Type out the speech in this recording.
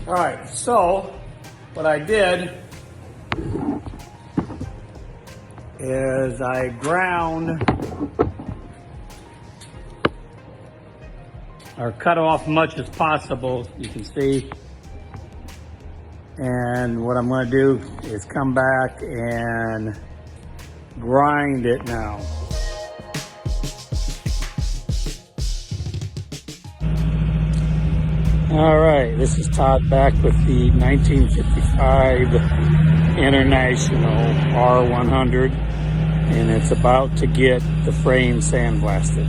All right, so what I did is I ground or cut off much as possible, you can see. And what I'm going to do is come back and grind it now. All right, this is Todd back with the 1955 International R100, and it's about to get the frame sandblasted.